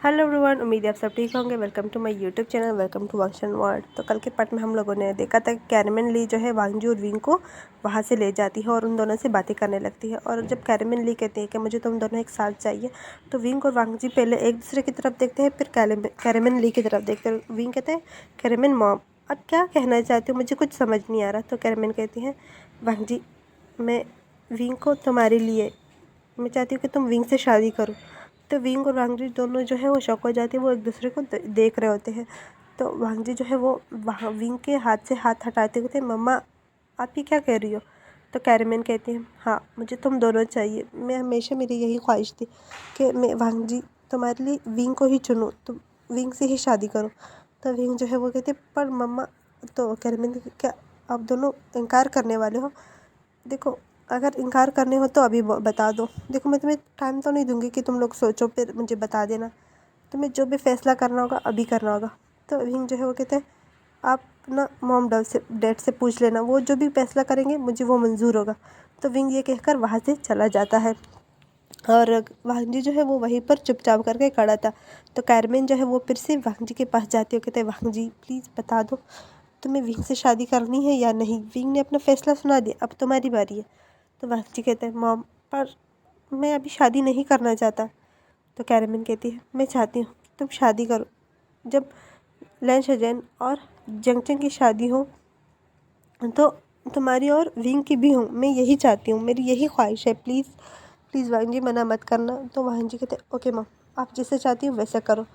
Hello everyone, उम्मीद है आप सब ठीक होंगे। Welcome to my YouTube channel, welcome to वांगशन वर्ल्ड। तो कल के पार्ट में हम लोगों ने देखा था कि कैरमेन ली जो है वांगजू और विंग को वहाँ से ले जाती है और उन दोनों से बातें करने लगती है। और जब कैरमेन ली कहती है कि मुझे तुम दोनों एक साथ चाहिए, तो विंग और वांगजी पहले एक दूसरे की तरफ देखते हैं, फिर कैरमेन ली की तरफ देखते हैं। विंग कहते हैं, कैरमेन मॉम आप क्या कहना चाहते हो, मुझे कुछ समझ नहीं आ रहा। तो कैरमेन कहती है, वांगजी मैं विंग को तुम्हारे लिए, मैं चाहती हूँ कि तुम विंग से शादी करो। तो विंग और वांगजी दोनों जो है वो शॉक हो जाती है, वो एक दूसरे को देख रहे होते हैं। तो वांगजी जो है वो वहाँ विंग के हाथ से हाथ हटाते हुए, मम्मा आप ये क्या कह रही हो। तो कैरमेन कहती है, हाँ मुझे तुम दोनों चाहिए, मैं हमेशा मेरी यही ख्वाहिश थी कि मैं वांगजी तुम्हारे लिए विंग को ही चुनूँ, तुम विंग से ही शादी करो। तो विंग जो है वो कहती है, पर मम्मा। तो कैरमेन क्या आप दोनों इनकार करने वाले हो। देखो अगर इनकार करने हो तो अभी बता दो। देखो मैं तुम्हें टाइम तो नहीं दूंगी कि तुम लोग सोचो फिर मुझे बता देना। तुम्हें जो भी फैसला करना होगा अभी करना होगा। तो विंग जो है वो कहते हैं, आप ना मॉम डैड से पूछ लेना, वो जो भी फैसला करेंगे मुझे वो मंजूर होगा। तो विंग ये कहकर वहाँ से चला जाता है और वांगजी जो है वो वहीं पर चुपचाप करके खड़ा था। तो कैरमेन जो है वो फिर से वांगजी के पास जाती है, कहते हैं, वांगजी प्लीज़ बता दो तुम्हें विंग से शादी करनी है या नहीं। विंग ने अपना फैसला सुना दिया, अब तुम्हारी बारी है। तो वांगजी कहते हैं, मॉम पर मैं अभी शादी नहीं करना चाहता। तो कैरमेन कहती है, मैं चाहती हूँ कि तुम शादी करो। जब लैन शजैन और जंगचंग की शादी हो तो तुम्हारी और विंग की भी हो, मैं यही चाहती हूँ, मेरी यही ख्वाहिश है, प्लीज़ प्लीज़ वांगजी मना मत करना। तो वांगजी कहते हैं, ओके मॉम आप जैसे चाहती हो वैसा करो।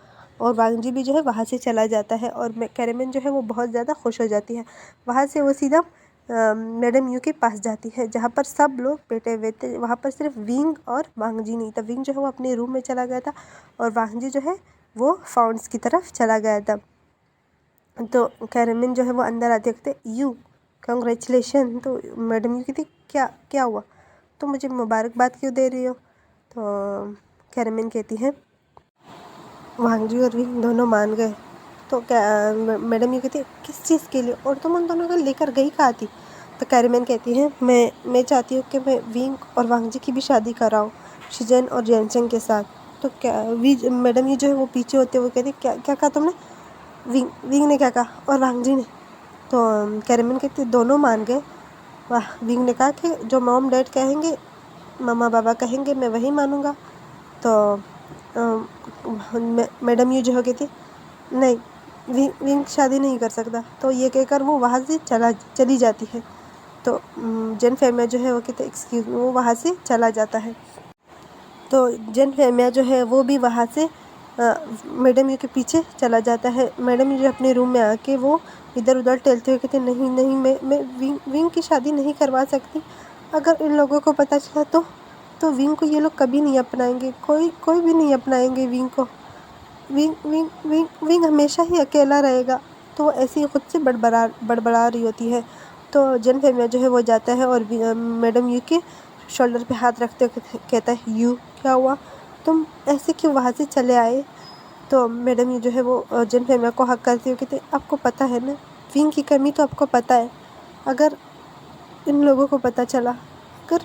और वांगजी भी जो है वहाँ से चला जाता है और कैरमेन जो है वो बहुत ज़्यादा खुश हो जाती है। वहाँ से वो सीधा मैडम यू के पास जाती है जहाँ पर सब लोग बैठे हुए थे। वहाँ पर सिर्फ विंग और वांगजी नहीं था। विंग जो है वो अपने रूम में चला गया था और वांगजी जो है वो फाउंड्स की तरफ चला गया था। तो कैरमेन जो है वो अंदर आते कहते, यू कंग्रेचुलेशन। तो मैडम यू कहती, क्या क्या हुआ, तो मुझे मुबारकबाद क्यों दे रही हो। तो कैरमेन कहती है, वांगजी और विंग दोनों मान गए। तो क्या मैडम ये कहती है, किस चीज़ के लिए, और तुम उन दोनों को लेकर गई कहाँ थी। तो कैरमेन कहती है, मैं चाहती हूँ कि मैं विंग और वांगजी की भी शादी कराऊँ शिजन और जैनचंग के साथ। तो क्या मैडम ये जो है वो पीछे होते हुए कहती, क्या क्या कहा तुमने। विंग ने क्या कहा और वांगजी ने। तो कैरमेन कहती, दोनों मान गए। वाह, विंग ने कहा कि जो मॉम डैड कहेंगे, मम्मा पापा कहेंगे मैं वही मानूंगा। तो मैडम ये जो हो गई थी, नहीं विंग शादी नहीं कर सकता। तो ये कहकर वो वहाँ से चली जाती है। तो जेन फेमिया जो है वो कहते, एक्सक्यूज़ मी, वो वहाँ से चला जाता है। तो जेन फेमिया जो है वो भी वहाँ से मैडम यू के पीछे चला जाता है। मैडम यू जो अपने रूम में आके वो इधर उधर टहलते हुए कहते, नहीं नहीं मैं विंग की शादी नहीं करवा सकती। अगर इन लोगों को पता चला तो विंग को ये लोग कभी नहीं अपनाएंगे, कोई भी नहीं अपनाएंगे विंग को। विंग हमेशा ही अकेला रहेगा। तो वो ऐसे ही खुद से बड़बड़ा रही होती है। तो जेन फेमिया जो है वो जाता है और मैडम यू के शोल्डर पे हाथ रखते हुए कहता है, यू क्या हुआ, तुम ऐसे क्यों वहाँ से चले आए। तो मैडम यू जो है वो जेन फेमिया को हक करती हुए कहते, आपको पता है ना विंग की कमी तो आपको पता है। अगर इन लोगों को पता चला, अगर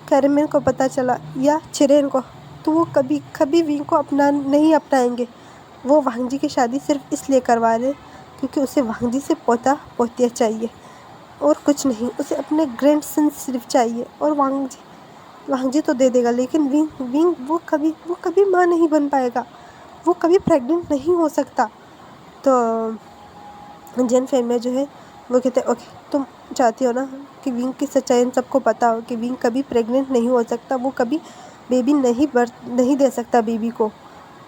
कैरमेन को पता चला या चिरेन को, तो वो कभी कभी विंग को नहीं अपनाएंगे। वो वांगजी की शादी सिर्फ इसलिए करवा रहे क्योंकि उसे वांगजी से पोता पोतिया चाहिए और कुछ नहीं। उसे अपने ग्रैंडसन सिर्फ चाहिए और वांगजी तो दे देगा, लेकिन विंग वो कभी माँ नहीं बन पाएगा, वो कभी प्रेग्नेंट नहीं हो सकता। तो जेन फेमिया जो है वो कहते हैं, ओके तुम चाहती हो ना कि विंग की सच्चाई सबको पता हो कि विंग कभी प्रेग्नेंट नहीं हो सकता, वो कभी बेबी नहीं दे सकता बेबी को।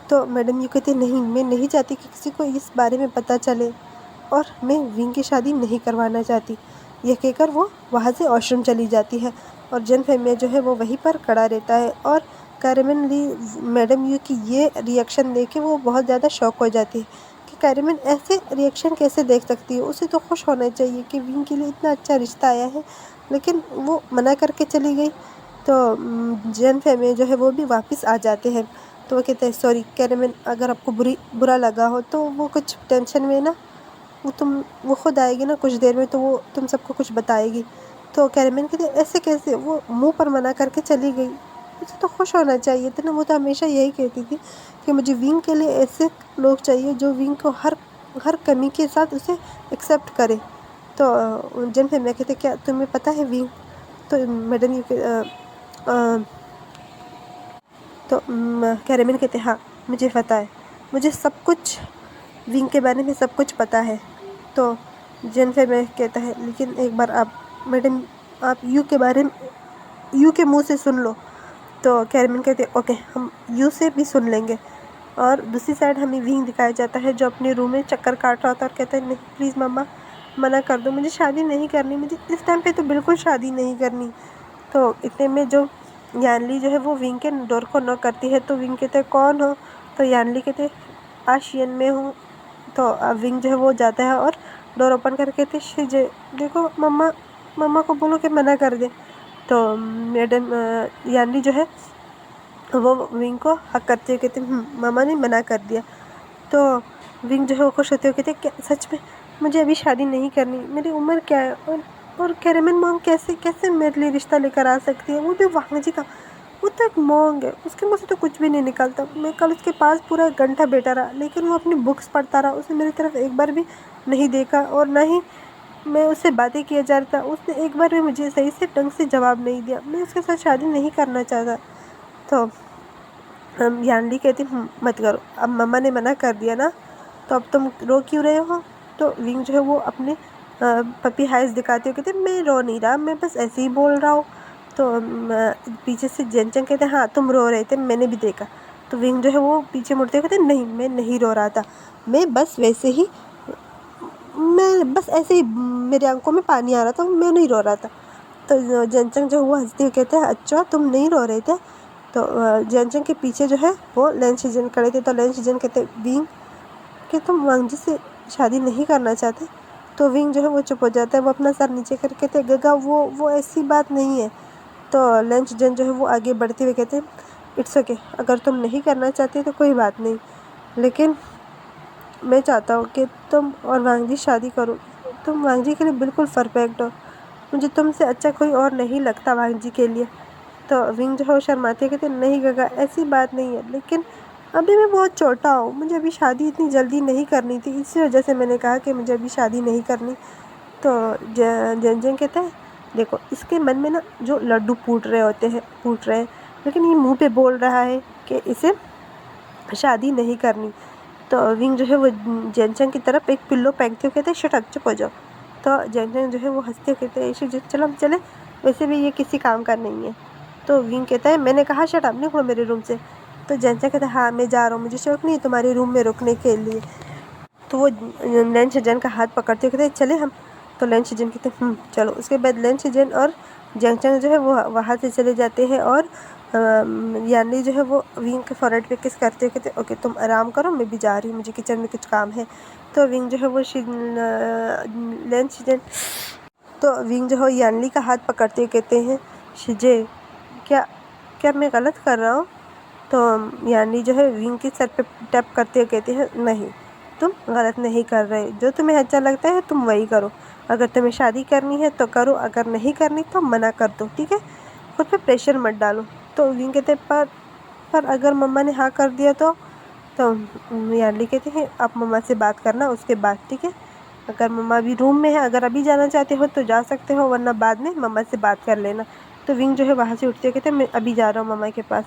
तो मैडम यू कहती, नहीं मैं नहीं चाहती कि किसी को इस बारे में पता चले और मैं विंग की शादी नहीं करवाना चाहती। यह कहकर वो वहाँ से वॉशरूम चली जाती है और जेन फेमिया जो है वो वहीं पर खड़ा रहता है। और कैरमेन ली मैडम यू की ये रिएक्शन देख के वो बहुत ज़्यादा शॉक हो जाती है कि कैरमेन ऐसे रिएक्शन कैसे देख सकती है। उसे तो खुश होना चाहिए कि विंग के लिए इतना अच्छा रिश्ता आया है, लेकिन वो मना करके चली गई। तो जेन फेमिया जो है वो भी वापस आ जाते हैं। तो वो कहते हैं, सॉरी कैरमेन, अगर आपको बुरा लगा हो तो वो कुछ टेंशन में ना वो खुद आएगी ना कुछ देर में, तो वो तुम सबको कुछ बताएगी। तो कैरमेन कहते, ऐसे कैसे, वो मुंह पर मना करके चली गई। मुझे तो खुश होना चाहिए था ना। वो तो हमेशा यही कहती थी कि मुझे विंग के लिए ऐसे लोग चाहिए जो विंग को हर कमी के साथ उसे एक्सेप्ट करे। तो जन फिर मैं कहते क्या तुम्हें पता है विंग? तो मैडम यू तो कैरेमन कहते हाँ मुझे पता है, मुझे सब कुछ विंग के बारे में सब कुछ पता है। तो जेनिफर में कहता है लेकिन एक बार आप मैडम आप यू के बारे में यू के मुंह से सुन लो। तो कैरेमन कहते ओके हम यू से भी सुन लेंगे। और दूसरी साइड हमें विंग दिखाया जाता है जो अपने रूम में चक्कर काट रहा होता है और कहता है नहीं प्लीज़ मम्मा मना कर दो, मुझे शादी नहीं करनी, मुझे इस टाइम पे तो बिल्कुल शादी नहीं करनी। तो इतने में जो यानली जो है वो विंग के डोर को नॉक करती है। तो विंग कहते कौन हो? तो यानली कहते आशियन में हूँ। तो विंग जो है वो जाता है और डोर ओपन करके कहते शिजे देखो मम्मा को बोलो कि मना कर दे। तो मैडम यानली जो है वो विंग को हक करते हुए कहते मम्मा ने मना कर दिया। तो विंग जो है वो खुश होते हुए कहते क्या सच में मुझे अभी शादी नहीं करनी, मेरी उम्र क्या है और कैरेमन मॉन्ग कैसे मेरे लिए रिश्ता लेकर आ सकती है, वो भी वांग जी का, वो तो एक मॉन्ग है, उसके मुँह से तो कुछ भी नहीं निकलता। मैं कल उसके पास पूरा घंटा बैठा रहा लेकिन वो अपनी बुक्स पढ़ता रहा, उसने मेरी तरफ एक बार भी नहीं देखा और ना ही मैं उससे बातें किया जा रहा था, उसने एक बार भी मुझे सही से ढंग से जवाब नहीं दिया। मैं उसके साथ शादी नहीं करना चाहता। तो यानली कहती मत करो, अब मम्मा ने मना कर दिया ना तो अब तुम रो क्यों रहे हो? तो विंग जो है वो अपने पपी हाइज दिखाते हुए कहते मैं रो नहीं रहा, मैं बस ऐसे ही बोल रहा हूँ। तो पीछे से जेनचंग कहते हाँ तुम रो रहे थे, मैंने भी देखा। तो विंग जो है वो पीछे मुड़ते हुए कहते नहीं मैं नहीं रो रहा था, मैं बस ऐसे ही मेरे आंखों में पानी आ रहा था, मैं नहीं रो रहा था। तो जेनचंग जो हुआ हंसते हुए कहते हैं अच्छा तुम नहीं रो रहे थे? तो जेनचंग के पीछे जो है वो लेन शिजन खड़े थे। तो लेन शिजन कहते विंग कि तुम वांग जी से शादी नहीं करना चाहते? तो विंग जो है वो चुप हो जाता है, वो अपना सर नीचे करके कहते गगा वो ऐसी बात नहीं है। तो लेन शिजन जो है वो आगे बढ़ते हुए कहते इट्स ओके, अगर तुम नहीं करना चाहते तो कोई बात नहीं, लेकिन मैं चाहता हूँ कि तुम और वांग जी शादी करो, तुम वांग जी के लिए बिल्कुल परफेक्ट हो, मुझे तुमसे अच्छा कोई और नहीं लगता वांग जी के लिए। तो विंग जो है वो शर्माते कहते नहीं गगा ऐसी बात नहीं है, लेकिन अभी मैं बहुत छोटा हूँ, मुझे अभी शादी इतनी जल्दी नहीं करनी थी, इसी वजह से मैंने कहा कि मुझे अभी शादी नहीं करनी। तो जेनचंग कहता है देखो इसके मन में ना जो लड्डू फूट रहे हैं, लेकिन ये मुंह पे बोल रहा है कि इसे शादी नहीं करनी। तो विंग जो है वो जेनचंग की तरफ एक पिल्लो फेंकते हुए कहते शट अप चुप हो जाओ। तो जेनचंग जो है वो हंसते हुए कहते हैं चलो हम चले, वैसे भी ये किसी काम का नहीं है। तो विंग कहता है मैंने कहा शट अप निकलो मेरे रूम से। तो जेनचंग कहता है हाँ मैं जा रहा हूँ, मुझे शौक नहीं है तुम्हारे रूम में रुकने के लिए। तो वो लेन शिजन का हाथ पकड़ते हुए कहते चले हम। तो लेन शिजन कहते चलो। उसके बाद लेन शिजन और जेनचंग जो है वो वहाँ से चले जाते हैं और यानी जो है वो विंग के फॉरहेड पे किस करते हुए कहते ओके तुम आराम करो मैं भी जा रही हूँ, मुझे किचन में कुछ काम है। तो विंग जो है वो लेन शिजन तो विंग जो है यानली का हाथ पकड़ते हुए कहते हैं शिजे क्या क्या मैं गलत कर रहा हूँ? तो यानी जो है विंग के सर पे टैप करते हुए कहते हैं नहीं तुम गलत नहीं कर रहे, जो तुम्हें अच्छा लगता है तुम वही करो, अगर तुम्हें शादी करनी है तो करो, अगर नहीं करनी तो मना कर दो, ठीक है, खुद पे प्रेशर मत डालो। तो विंग कहते पर अगर मम्मा ने हाँ कर दिया तो यानी कहते हैं आप मम्मा से बात करना उसके बाद, ठीक है, अगर मम्मा अभी रूम में है, अगर अभी जाना चाहते हो तो जा सकते हो वरना बाद में मम्मा से बात कर लेना। तो विंग जो है वहाँ से उठते कहते मैं अभी जा रहा हूँ मम्मा के पास।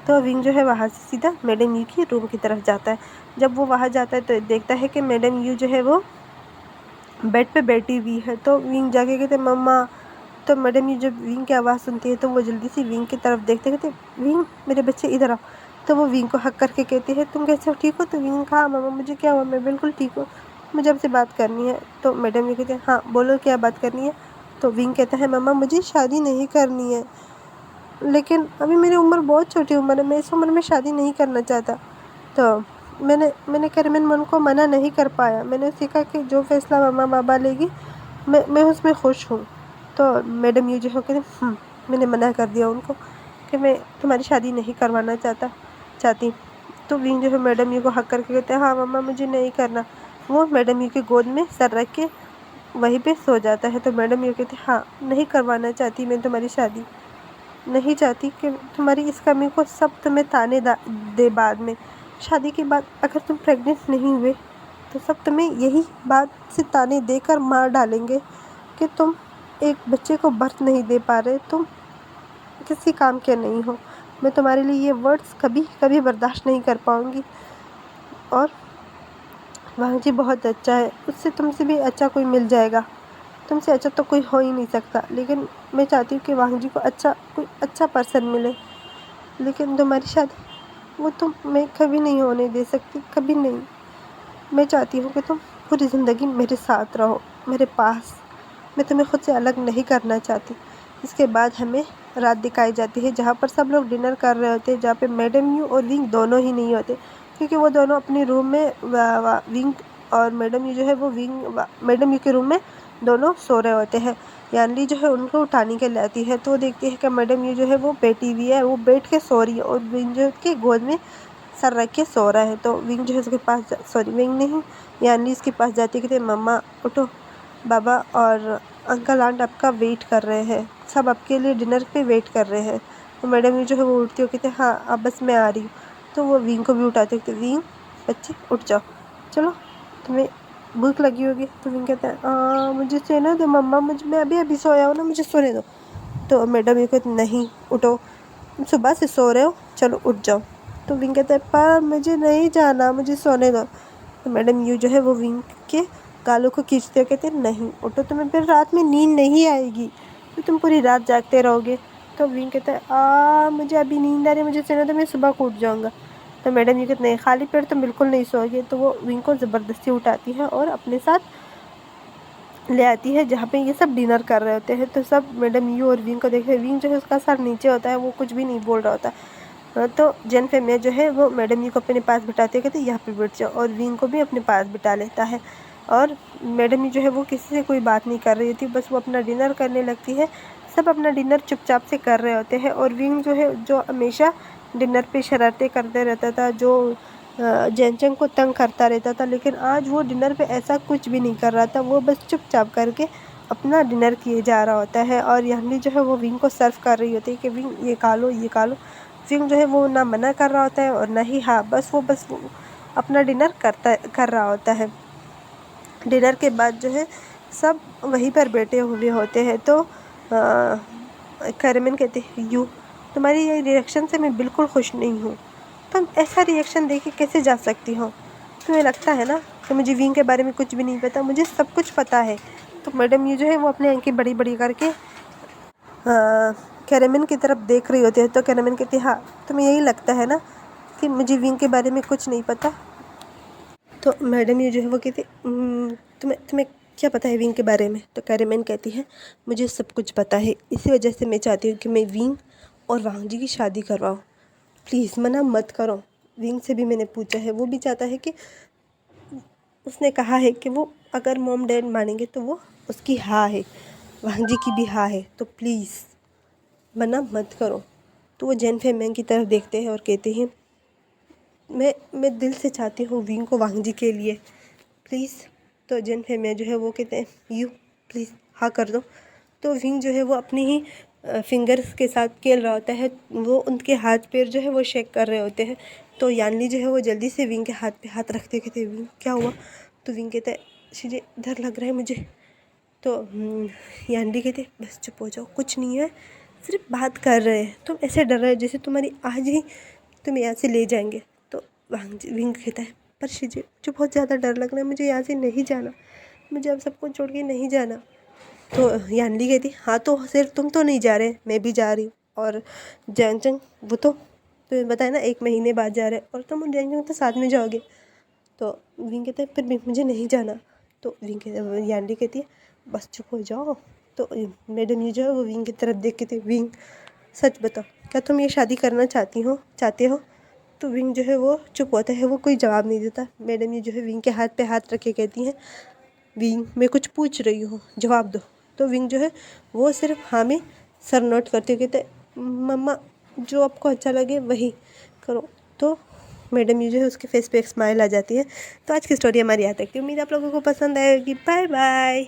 तो विंग जो है वहाँ से सीधा मैडम यू की रूम की तरफ जाता है। जब वो वहाँ जाता है तो देखता है कि मैडम यू जो है वो बेड पे बैठी हुई है। तो विंग जाके कहते मम्मा। तो मैडम यू जब विंग की आवाज़ सुनती है तो वो जल्दी से विंग की तरफ देखते कहते विंग मेरे बच्चे इधर आओ। तो वो विंग को हक करके कहती है तुम कैसे हो, ठीक हो? तो विंग कहा मम्मा मुझे क्या हुआ, मैं बिल्कुल ठीक हूँ, मुझे आपसे बात करनी है। तो मैडम यू कहते हैं हाँ बोलो क्या बात करनी है। तो विंग कहता है मम्मा मुझे शादी नहीं करनी है, लेकिन अभी मेरी उम्र बहुत छोटी उम्र है, मैं इस उम्र में शादी नहीं करना चाहता। तो मैंने कैरेमन मन को मना नहीं कर पाया, मैंने सीखा कि जो फैसला मम्मा बाबा लेगी मैं उसमें खुश हूँ। तो मैडम यू जो है कहते मैंने मना कर दिया उनको कि मैं तुम्हारी शादी नहीं करवाना चाहती। तो विंग जो है मैडम यू को हक करके कहते हैं हाँ मम्मा मुझे नहीं करना। वो मैडम यू की गोद में सर रख के वहीं पे सो जाता है। तो मैडम यू कहते हाँ नहीं करवाना चाहती मैं तुम्हारी शादी। नहीं चाहती कि तुम्हारी इस कमी को सब तुम्हें ताने दे बाद में। शादी के बाद अगर तुम प्रेग्नेंट नहीं हुए तो सब तुम्हें यही बात से ताने देकर मार डालेंगे कि तुम एक बच्चे को बर्थ नहीं दे पा रहे, तुम किसी काम के नहीं हो। मैं तुम्हारे लिए ये वर्ड्स कभी कभी बर्दाश्त नहीं कर पाऊँगी। और वाह जी बहुत अच्छा है, उससे तुमसे भी अच्छा कोई मिल जाएगा। तुमसे अच्छा तो कोई हो ही नहीं सकता, लेकिन मैं चाहती हूँ कि वांग जी को कोई अच्छा पर्सन मिले। लेकिन तुम्हारी शादी वो तुम मैं कभी नहीं होने दे सकती, कभी नहीं। मैं चाहती हूँ कि तुम पूरी ज़िंदगी मेरे साथ रहो, मेरे पास। मैं तुम्हें खुद से अलग नहीं करना चाहती। इसके बाद हमें रात दिखाई जाती है जहाँ पर सब लोग डिनर कर रहे होते हैं, जहाँ पे मैडम यू और विंग दोनों ही नहीं होते, क्योंकि वो दोनों अपने रूम में विंग और मैडम यू जो है वो मैडम यू के रूम में दोनों सो रहे होते हैं। यानली जो है उनको उठाने के लिए आती है, तो वो देखती है कि मैडम यू जो है वो बैठी हुई है, वो बैठ के सो रही है और विंग जो है उसके गोद में सर रख के सो रहा है। तो विंग जो है उसके पास विंग नहीं, यानली उसके पास जाती है कि मम्मा उठो, बाबा और अंकल आंट आपका वेट कर रहे हैं, सब आपके लिए डिनर पे वेट कर रहे हैं। तो मैडम यू जो है वो उठती हो कहते हाँ अब बस मैं आ रही हूँ। तो वो विंग को भी उठाते कहते विंग बच्चे उठ जाओ, चलो तुम्हें भूख लगी होगी। तो विंग कहता है मुझे सोने दो मम्मा, मैं अभी अभी सोया हूँ ना, मुझे सोने दो। तो मैडम यू कहते नहीं उठो, सुबह से सो रहे हो, चलो उठ जाओ। तो विंग कहता है पर मुझे नहीं जाना, मुझे सोने दो। तो मैडम यू जो है वो विंग के गालों को खींचते हुए कहते नहीं उठो, तुम्हें फिर रात में नींद नहीं आएगी, तो तुम पूरी रात जागते रहोगे। तो विंग कहता है मुझे अभी नींद आ रही है, मुझे सोने दो, मैं सुबह को उठ जाऊँगा। तो मैडम यू कहते नहीं खाली पेट तो बिल्कुल नहीं सोओगे। तो वो विंग को ज़बरदस्ती उठाती है और अपने साथ ले आती है जहाँ पे ये सब डिनर कर रहे होते हैं। तो सब मैडम यू और विंग को देखते, विंग जो है उसका सर नीचे होता है, वो कुछ भी नहीं बोल रहा होता। तो जेन फेमिया जो है वो मैडम यू को अपने पास बिठाते कहते यहाँ पे बैठ जाओ, और विंग को भी अपने पास बिठा लेता है। और मैडम यू जो है वो किसी से कोई बात नहीं कर रही थी, बस वो अपना डिनर करने लगती है। सब अपना डिनर चुपचाप से कर रहे होते हैं, और विंग जो है जो हमेशा डिनर पे शरारतें करते रहता था, जो जेनचंग को तंग करता रहता था, लेकिन आज वो डिनर पे ऐसा कुछ भी नहीं कर रहा था। वो बस चुपचाप करके अपना डिनर किए जा रहा होता है। और यानी जो है वो विंग को सर्व कर रही होती है कि विंग ये खा लो, ये खा लो। विंग जो है वो ना मना कर रहा होता है और ना ही हाँ, बस वो अपना डिनर कर रहा होता है। डिनर के बाद जो है सब वहीं पर बैठे हुए होते हैं। तो कैरेमन कहते हैं यू तुम्हारी ये रिएक्शन से मैं बिल्कुल खुश नहीं हूँ, तुम ऐसा रिएक्शन देके कैसे जा सकती हो? तुम्हें लगता है ना कि मुझे विंग के बारे में कुछ भी नहीं पता? मुझे सब कुछ पता है। तो मैडम यू जो है वो अपनी आंखें बड़ी बड़ी करके कैरेमन की तरफ देख रही होती है। तो कैरेमन कहती है हाँ तुम्हें यही लगता है ना कि मुझे विंग के बारे में कुछ नहीं पता? तो मैडम यू जो है वो कहती तुम्हें तुम्हें क्या पता है विंग के बारे में? तो कैरेमन कहती है मुझे सब कुछ पता है, इसी वजह से मैं चाहती हूँ कि मैं विंग और वांग जी की शादी करवाऊँ। प्लीज़ मना मत करो। विंग से भी मैंने पूछा है, वो भी चाहता है कि उसने कहा है कि वो अगर मॉम डैड मानेंगे तो वो उसकी हाँ है, वांग जी की भी हाँ है, तो प्लीज़ मना मत करो। तो वो जेन फेमियांग की तरफ देखते हैं और कहते हैं मैं दिल से चाहती हूँ विंग को वांग जी के लिए, प्लीज़। तो जेन फेमियांग जो है वो कहते हैं यू प्लीज़ हाँ कर दो। तो विंग जो है वो अपनी ही फिंगर्स के साथ खेल रहा होता है, वो उनके हाथ पैर जो है वो शेक कर रहे होते हैं। तो यानली जो है वो जल्दी से विंग के हाथ पे हाथ रखते कहते हैं विंग क्या हुआ? तो विंग कहता है मुझे डर लग रहा है मुझे। तो यानली कहते बस चुप हो जाओ, कुछ नहीं है, सिर्फ बात कर रहे हैं, तुम ऐसे डर रहे हो जैसे तुम्हारी आज ही तुम्हें यहाँ से ले जाएंगे। तो विंग कहता है पर शिजे मुझे बहुत ज़्यादा डर लग रहा है, मुझे यहाँ से नहीं जाना, मुझे अब सबको छोड़ के नहीं जाना। तो यानली कहती हाँ तो सिर्फ तुम तो नहीं जा रहे, मैं भी जा रही हूँ, और जैनचंग वो तो बताया ना 1 महीने बाद जा रहे, और तुम और जैनचंग तो साथ में जाओगे। तो विंग कहता है फिर भी मुझे नहीं जाना। तो यानली कहती है बस चुप हो जाओ। तो मैडम ये जो है वो विंग की तरफ देख के थी विंग सच बताओ क्या तुम ये शादी करना चाहते हो? तो विंग जो है वो चुप होता है, वो कोई जवाब नहीं देता। मैडम ये जो है विंग के हाथ पे हाथ रख के कहती हैं विंग मैं कुछ पूछ रही हूँ, जवाब दो। तो विंग जो है वो सिर्फ हाँ में सर नोट करते हुए कहते मम्मा जो आपको अच्छा लगे वही करो। तो मैडम ये जो है उसके फेस पे एक स्माइल आ जाती है। तो आज की स्टोरी हमारी यहाँ तक थी, उम्मीद आप लोगों को पसंद आएगी। Bye bye.